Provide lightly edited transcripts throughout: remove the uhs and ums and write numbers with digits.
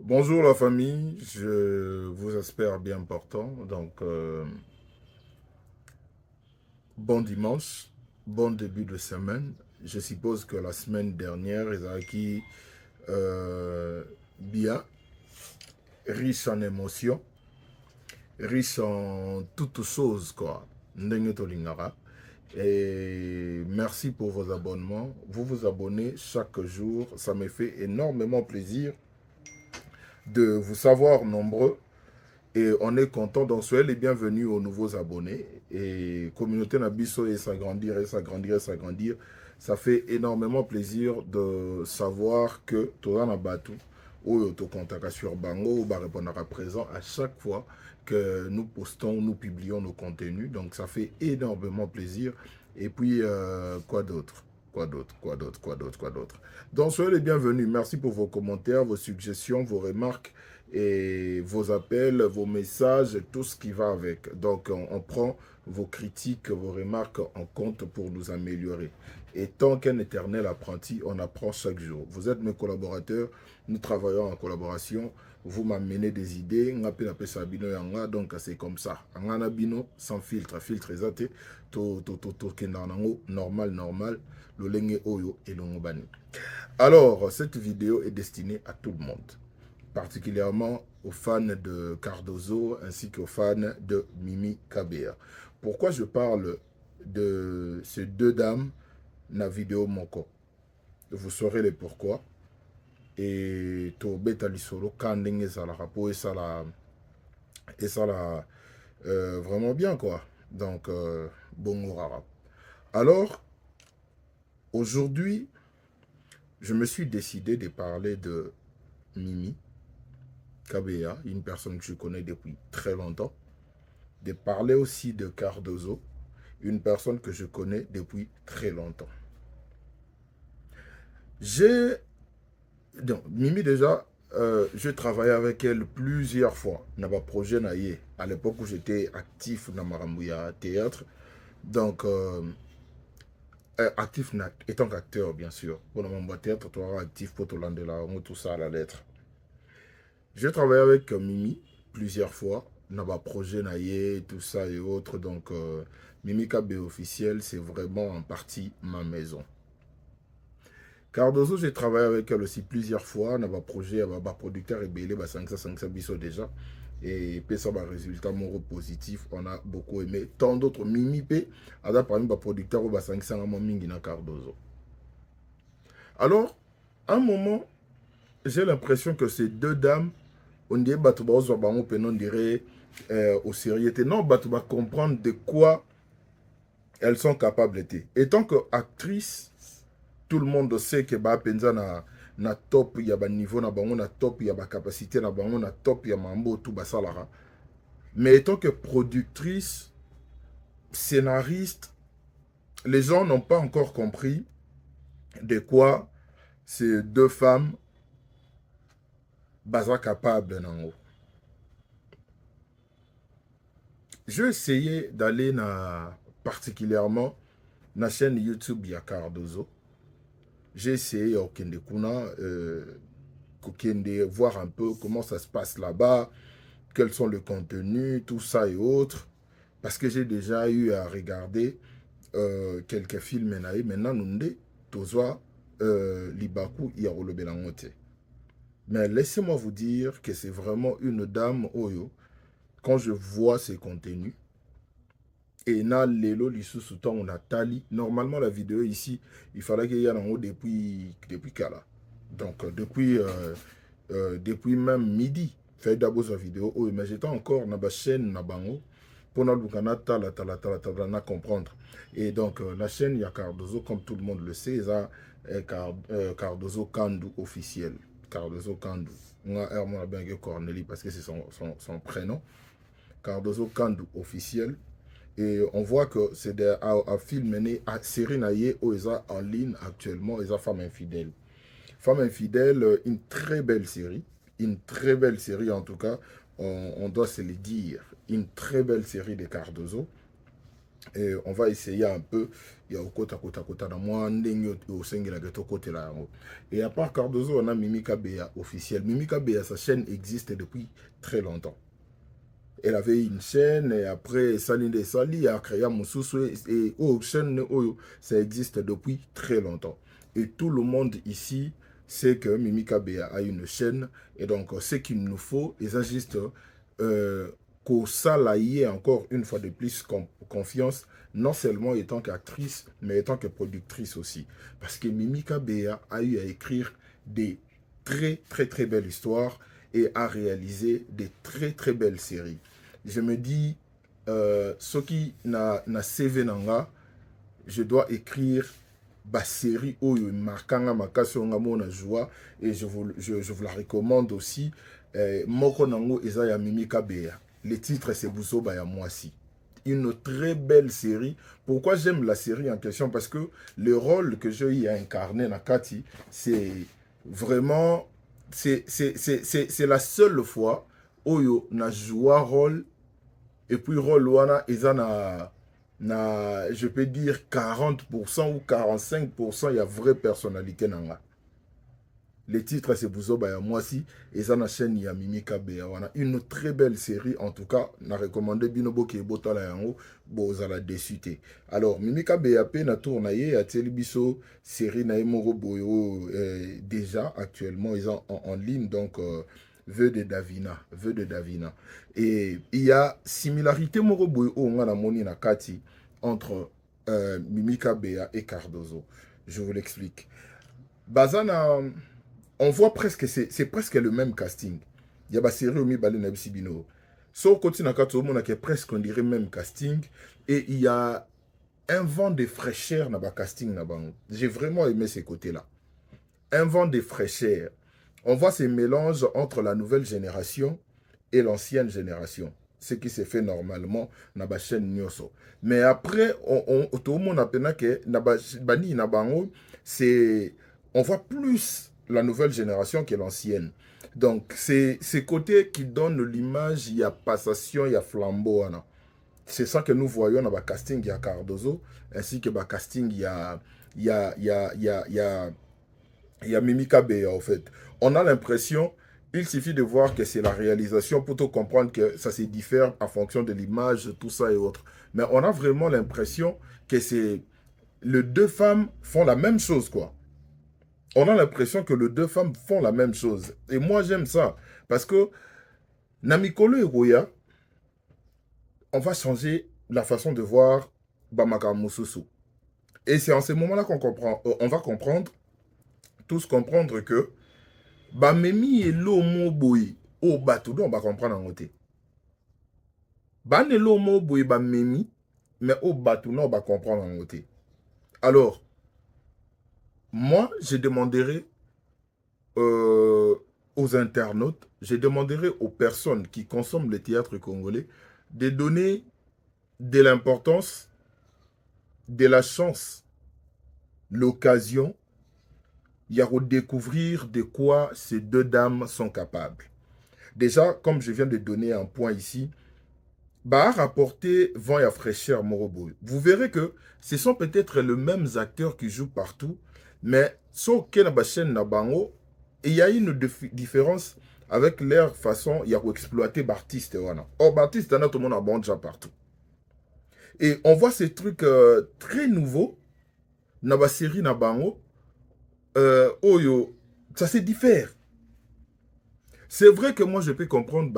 Bonjour la famille, je vous espère bien portant. Bon dimanche, bon début de semaine. Je suppose que la semaine dernière, Isaki bien, riche en émotions, riche en toutes choses, quoi. Ndenge tolingara. Et merci pour vos abonnements. Vous vous abonnez chaque jour. Ça me fait énormément plaisir de vous savoir nombreux. Et on est content, donc soyez les bienvenus aux nouveaux abonnés. Et communauté Nabiso et s'agrandir, et s'agrandir, et s'agrandir. Ça fait énormément plaisir de savoir que Toran Abatu, ou Autocontaka sur Bango, ou répondra présent à chaque fois que nous postons, nous publions nos contenus. Donc ça fait énormément plaisir. Et puis, quoi d'autre? Quoi d'autre? Quoi d'autre? Quoi d'autre? Quoi d'autre? Donc soyez les bienvenus. Merci pour vos commentaires, vos suggestions, vos remarques et vos appels, vos messages, tout ce qui va avec. Donc, on prend vos critiques, vos remarques en compte pour nous améliorer. Et tant qu'un éternel apprenti, on apprend chaque jour. Vous êtes mes collaborateurs, nous travaillons en collaboration. Vous m'amenez des idées, donc c'est comme ça. Bino sans filtre, filtre exaté, normal, normal, le oyo et le ngobani. Alors, cette vidéo est destinée à tout le monde, particulièrement aux fans de Cardozo ainsi qu'aux fans de Mimi Kabea. Pourquoi je parle de ces deux dames dans la vidéo Moko? Vous saurez les pourquoi. Et to beta lisolo kandeng et ça la vraiment bien quoi. Donc bon rara. Alors aujourd'hui, je me suis décidé de parler de Mimi Kabea, une personne que je connais depuis très longtemps, de parler aussi de Cardozo, une personne que je connais depuis très longtemps. J'ai... Donc, Mimi déjà, j'ai travaillé avec elle plusieurs fois dans ma projet naïe. À l'époque où j'étais actif dans Marambouya Théâtre. Donc, actif étant qu'acteur, bien sûr. Pour le moment, théâtre, tu auras actif pour te lander là, tout ça à la lettre. J'ai travaillé avec Mimi plusieurs fois dans ma projet naïe, tout ça et autres. Donc, Mimi KB officiel, c'est vraiment en partie ma maison. Cardozo, j'ai travaillé avec elle aussi plusieurs fois dans ma projet, ma producteur et belé, 500 biso déjà. Et puis ça, résultat mon positif, on a beaucoup aimé. Tant d'autres, Mimi P, a parmi ma producteur, 500 mingi na Cardozo. Alors, à un moment, j'ai l'impression que ces deux dames, on dirait on dirait au sérieux. Non, Batouba comprendre de quoi elles sont capables d'être. Et tant qu'actrice, tout le monde sait que bah penza na top ya ba niveau na bango, na top ya ba capacité na bango, na top ya mambo tout basalara. Mais tant que productrice, scénariste, les gens n'ont pas encore compris de quoi ces deux femmes basa capables nango. Je vais essayer d'aller particulièrement na chaîne YouTube ya Cardozo. J'ai essayé au Kende Kuna, voir un peu comment ça se passe là-bas, quels sont les contenus, tout ça et autres. Parce que j'ai déjà eu à regarder quelques films. Maintenant, nous avons Libaku Yarolo Belangote. Mais laissez-moi vous dire que c'est vraiment une dame Oyo. Quand je vois ses contenus, et na lelo lisusu on a tali. Normalement, la vidéo ici, il fallait qu'il y ait en haut depuis Kala. Donc, depuis même midi, fait d'abord sa vidéo. Oh, mais j'étais encore dans la chaîne Nabango pour na comprendre. Et donc, la chaîne, il y a Cardozo, comme tout le monde le sait, ça Cardozo Kandu officiel. Cardozo Kandu. On a bien Corneli parce que c'est son prénom. Cardozo Kandu officiel. Et on voit que c'est un film mené à série naïe où ils en ligne actuellement, ils ont Femme infidèle. Femme infidèle, une très belle série. Une très belle série en tout cas, on doit se le dire. Une très belle série de Cardozo. Et on va essayer un peu. Il y a au kota kota kota na moi ndenge au sengi la geto côté là. Et à part Cardozo, on a Mimika Bea officiel. Mimika Bea, sa chaîne existe depuis très longtemps. Elle avait une chaîne et après Sali de Sali a créé Moussousou et oh chaîne oh, ça existe depuis très longtemps. Et tout le monde ici sait que Mimika Bea a une chaîne et donc ce qu'il nous faut, et ça juste qu'au salaïe encore une fois de plus confiance, non seulement étant qu'actrice, mais étant que productrice aussi. Parce que Mimika Bea a eu à écrire des très belles histoires et a réalisé des très belles séries. Je me dis, ce qui na CV nanga, je dois écrire ba série oyo markanga makasi nga mona joie et je vous la recommande aussi. Moko nango eza ya Mimika Bea. Le titre c'est Buzoba ya Mwasi. Une très belle série. Pourquoi j'aime la série en question? Parce que le rôle que j'ai eu à incarner Nakati, c'est vraiment c'est la seule fois où na joué rôle et puis rôle wana eza na je peux dire 40% ou 45% il y a vraie personnalité nanga. Le titre c'est Buzoba ya Mwasi et ça na chaîne ya Mimika Bea wana une très belle série en tout cas na recommandé binobo ke botala yango bozala dessus. Alors Mimika Bea pe na tournaye a telebiso série na moko boyo déjà actuellement ils sont en ligne donc Vœux de Davina. Et il y a similarité moko boyo nga na moni na kati entre Mimika Bea et Cardozo. Je vous l'explique. Bazana on voit presque, c'est presque le même casting. Il y a une série Omi Balé Nabisibino. So côté Nakato, on a presque, on dirait, même casting. Et il y a un vent de fraîcheur dans le casting. J'ai vraiment aimé ces côtés-là. Un vent de fraîcheur. On voit ces mélanges entre la nouvelle génération et l'ancienne génération. Ce qui se fait normalement dans la chaîne Nyoso. Mais après, tout le monde a que c'est on voit plus la nouvelle génération que l'ancienne. Donc, c'est ces côtés qui donnent l'image, il y a passation, il y a flambeau. C'est ça que nous voyons dans le casting, il y a Cardozo, ainsi que le casting, il y a Mimika Bea, en fait. On a l'impression, il suffit de voir que c'est la réalisation pour te comprendre que ça se diffère en fonction de l'image, tout ça et autres. Mais on a vraiment l'impression que c'est les deux femmes font la même chose, quoi. On a l'impression que les deux femmes font la même chose. Et moi, j'aime ça. Parce que, Namikolo et Roya, on va changer la façon de voir Bamaka Moussousou. Et c'est en ce moment-là qu'on comprend, on va comprendre, tous comprendre que, Bamemi et l'homo boy, au bateau, on va comprendre en côté. Ban et l'homo boy, Bamemi, mais au bateau, on va comprendre en côté. Alors, moi, je demanderai aux internautes, je demanderai aux personnes qui consomment le théâtre congolais de donner de l'importance, de la chance, l'occasion, il y a redécouvrir de quoi ces deux dames sont capables. Déjà, comme je viens de donner un point ici, bah rapporter Vent et fraîcheur Moroboy. Vous verrez que ce sont peut-être les mêmes acteurs qui jouent partout, mais sauf que na chaîne na bango, il y a une différence avec leur façon d'exploiter Baptiste. Or, Baptiste, tout le monde a bon déjà partout. Et on voit ces trucs très nouveaux dans la série Nabango. Ça se diffère. C'est vrai que moi, je peux comprendre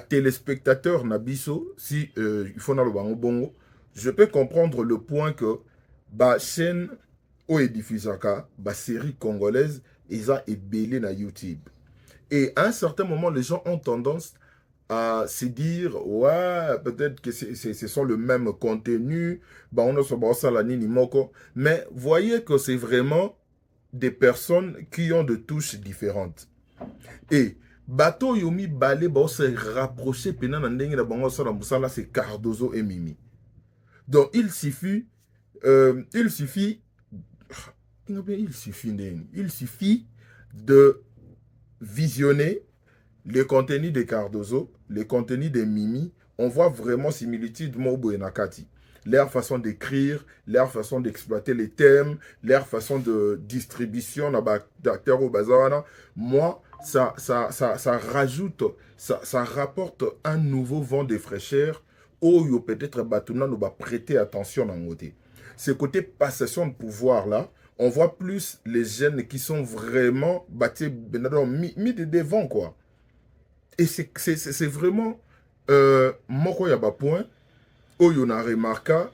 téléspectateur Nabiso, si il faut dans le bango bongo, je peux comprendre le point que chaîne ou diffusaka série congolaise ils ont ébélé na YouTube. Et à un certain moment, les gens ont tendance à se dire ouais, peut-être que ce sont le même contenu, on a ce la nini moko, mais voyez que c'est vraiment des personnes qui ont de touches différentes. Et bateau yomi balé se rapprocher pendant na ndenge na bango sala musala c'est Cardozo et Mimi. Donc il suffit de visionner le contenu de Cardozo, le contenu de Mimi on voit vraiment similitude Mobo et Nakati. Leur façon d'écrire, leur façon d'exploiter les thèmes, leur façon de distribution d'acteurs au bazar. Moi, ça rajoute, ça rapporte un nouveau vent de fraîcheur où peut-être Batuna nous va prêter attention dans côté. Ce côté passation de pouvoir là, on voit plus les jeunes qui sont vraiment mis de devant quoi. Et c'est vraiment moko ya ba point oyo na remarka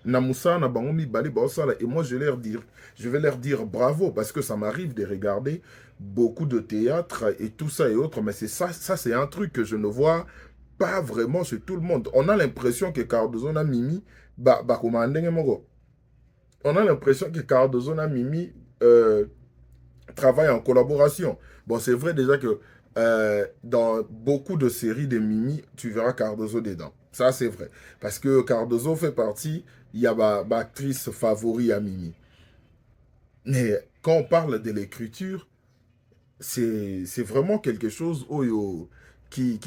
na musa na bango mibali baosala et moi je vais leur dire bravo parce que ça m'arrive de regarder beaucoup de théâtre et tout ça et autres mais c'est ça c'est un truc que je ne vois pas vraiment chez tout le monde. On a l'impression que Cardozo na Mimi moko. On a l'impression que Cardozo na Mimi travaillent en collaboration. Bon, c'est vrai déjà que dans beaucoup de séries de Mimi, tu verras Cardozo dedans. Ça, c'est vrai. Parce que Cardozo fait partie, il y a ma actrice favori à Mimi. Mais quand on parle de l'écriture, c'est vraiment quelque chose qui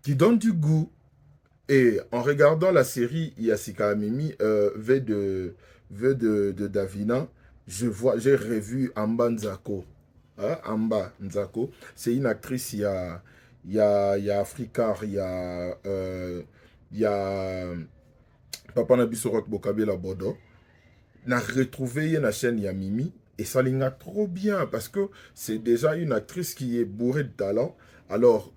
donne du goût. Et en regardant la série Yasika Mimi, V de Davina, j'ai revu Amba Nzako. Hein, Amba Nzako. C'est une actrice, il y a Africar, il y a Papa Nabisorok Bokabela Bodo. Na retrouvé la chaîne Yamimi et ça l'inga trop bien parce que c'est déjà une actrice qui est bourrée de talent. Alors,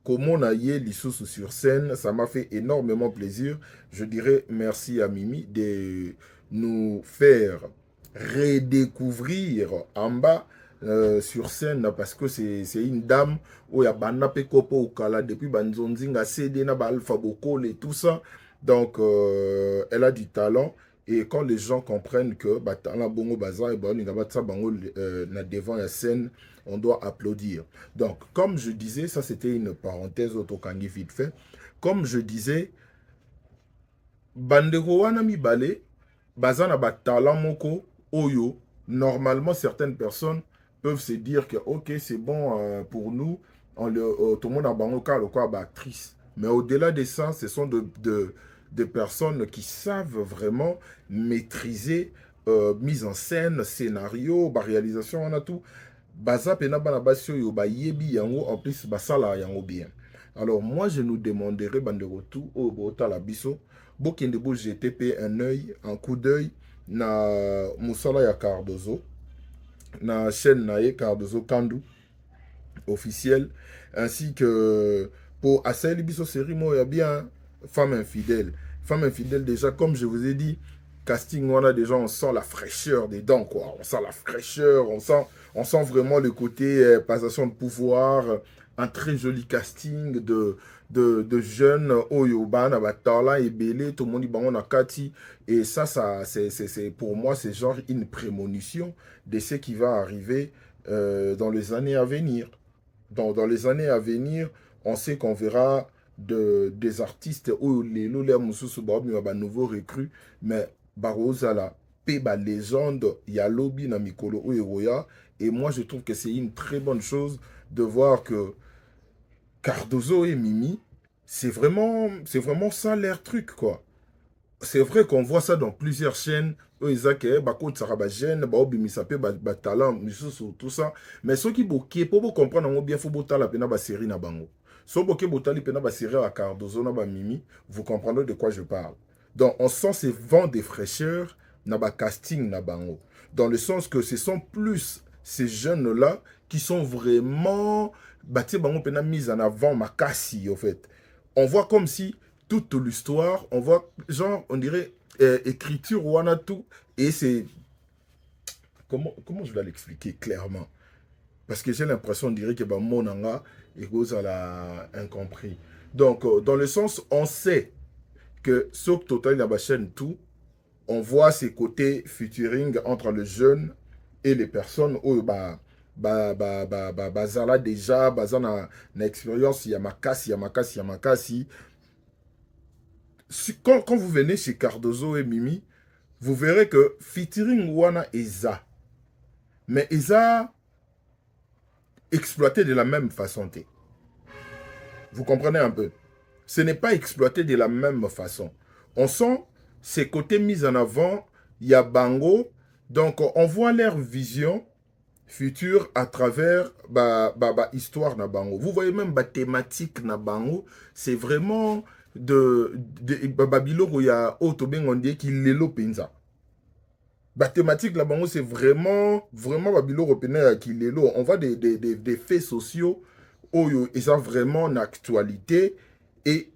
comme on a eu l'issous sur scène, ça m'a fait énormément plaisir. Je dirais merci à Mimi de nous faire redécouvrir en bas sur scène parce que c'est une dame où il y a Banape Kopo Okala depuis Banzonzinga CD na Alpha Bokol et tout ça. Donc, elle a du talent. Et quand les gens comprennent que talent bongo bazar et devant la scène, on doit applaudir. Donc, comme je disais, ça c'était une parenthèse autokangi vite fait. Comme je disais, bandeko wana mibale, bazana talent moko, oyo, normalement certaines personnes peuvent se dire que ok, c'est bon pour nous, tout le monde a bango le quoi actrice. Mais au-delà de ça, ce sont de personnes qui savent vraiment maîtriser mise en scène, scénario, réalisation, on a tout. Baza pena bana basi oyo ba yebi yango en plus basala yango bien. Alors moi je nous demanderai bandeko tout au bota la biso bokende bo jeter un œil, un coup d'œil na musala ya Cardozo na chaîne na ye Cardozo Kandu officiel ainsi que pour Assaili biso série mo ya bien femme infidèle. Femme infidèle déjà comme je vous ai dit casting on a déjà on sent la fraîcheur dedans quoi, on sent la fraîcheur, on sent vraiment le côté passation de pouvoir, un très joli casting de jeunes Oyoban, Abatala et Belé, tout le monde dit on a Kati. Et ça c'est pour moi, c'est genre une prémonition de ce qui va arriver dans les années à venir. Dans les années à venir, on sait qu'on verra des artistes les nouveaux recrues, mais Barozala, Peba légende, Yalobi na Mikolo Oeroya. Et moi, je trouve que c'est une très bonne chose de voir que Cardozo et Mimi, c'est vraiment ça leur truc, quoi. C'est vrai qu'on voit ça dans plusieurs chaînes. Isaac, Bako Tsarabajen, Baobi Misape, Batalan, tout ça. Mais ceux qui bokeh, pour comprendre bien, il faut botter la pena série na bango. Si vous botali pena série à Cardozo na Mimi, vous comprendrez de quoi je parle. Donc, on sent ces vents de fraîcheur na casting na bango. Dans le sens que ce sont plus ces jeunes-là qui sont vraiment bâtis bango pena mise en avant makasi, en fait. On voit comme si toute l'histoire, on voit, genre, on dirait, écriture ou tout, et c'est... Comment je vais l'expliquer clairement? Parce que j'ai l'impression, on dirait que mon anga est cause à la incompris. Donc, dans le sens, on sait que sur Total la chaîne tout, on voit ces côtés featuring entre le jeune et les personnes où bazala déjà, bazana na expérience, Yamakasi. Quand vous venez chez Cardozo et Mimi, vous verrez que featuring wana Eza. Mais Eza exploité de la même façon. Vous comprenez un peu? Ce n'est pas exploité de la même façon. On sent ces côtés mis en avant, il y a Bango, donc on voit leur vision future à travers histoire na Bango. Vous voyez même la thématique na Bango, c'est vraiment de Babilo où il y a Otobeng on dit qu'il est l'opinza. La thématique là Bango c'est vraiment Babilo Opena qu'il est l'eau. On voit des faits sociaux où ils sont vraiment en actualité et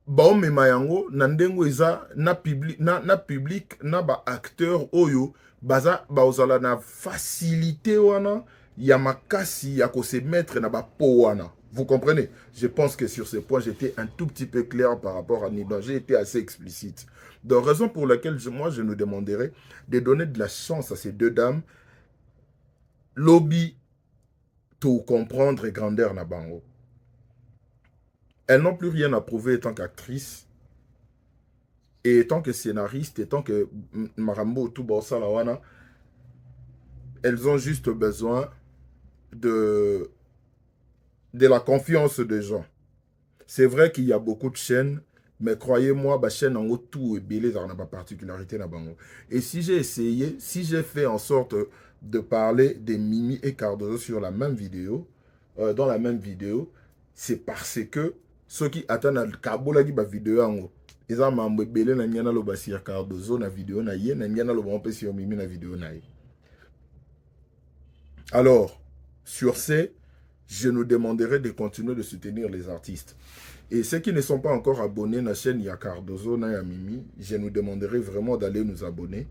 baomema yango na ndengo eza na public na ba acteur oyo baza baozala na facilité wana ya makasi ya ko se mettre na ba po wana. Vous comprenez? Je pense que sur ce point j'étais un tout petit peu clair par rapport à Nidon. J'ai été assez explicite. Donc raison pour laquelle je nous demanderais de donner de la chance à ces deux dames. Lobby tout comprendre et grandeur na bango. Elles n'ont plus rien à prouver étant qu'actrice. Et étant que scénariste, étant que Marambo tout Lawana, elles ont juste besoin de la confiance des gens. C'est vrai qu'il y a beaucoup de chaînes, mais croyez-moi, la chaîne en haut, tout est belé dans la particularité. Et si j'ai essayé, si j'ai fait en sorte de parler des Mimi et Cardozo sur la même vidéo, dans la même vidéo, c'est parce que ceux qui attendent la Kabola qui va vidéo en haut, ils ont mambo belé na nyana lo basir Cardozo na vidéo na ye na nyana lo bompe sur Mimi na vidéo na ye. Alors, sur ce, je nous demanderai de continuer de soutenir les artistes. Et ceux qui ne sont pas encore abonnés à la chaîne Cardozo na Mimi, je nous demanderai vraiment d'aller nous abonner.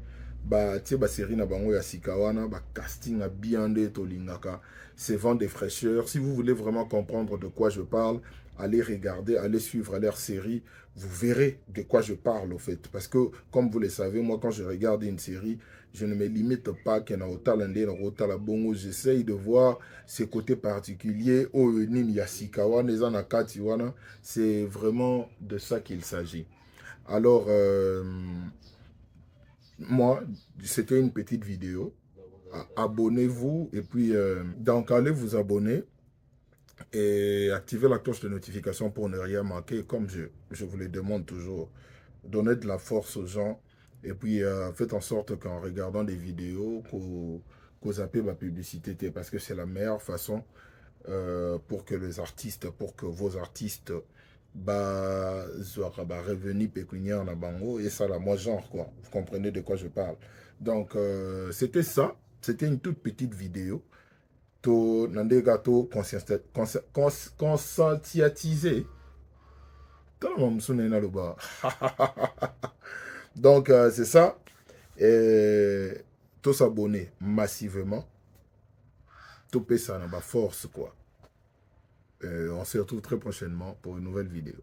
Série na bango ya sikawana, casting a bien de tolingaka, c'est vent de fraîcheur. Si vous voulez vraiment comprendre de quoi je parle, allez regarder, allez suivre leur série, vous verrez de quoi je parle au fait. Parce que, comme vous le savez, moi quand je regarde une série, je ne me limite pas qu'un Otalande, Otala Bongo, j'essaye de voir ces côtés particuliers. C'est vraiment de ça qu'il s'agit. Alors, moi, c'était une petite vidéo. Abonnez-vous et puis, donc, allez vous abonner et activez la cloche de notification pour ne rien manquer. Comme je vous le demande toujours, donnez de la force aux gens et puis faites en sorte qu'en regardant des vidéos, qu'on zappe ma publicité parce que c'est la meilleure façon pour que les artistes, pour que vos artistes revenu pécuniaire na bango et ça là moi genre quoi, vous comprenez de quoi je parle. Donc c'était ça, c'était une toute petite vidéo to nande gato conscientiser donc c'est ça et tous s'abonner massivement tout payer ça dans ma force quoi. On se retrouve très prochainement pour une nouvelle vidéo.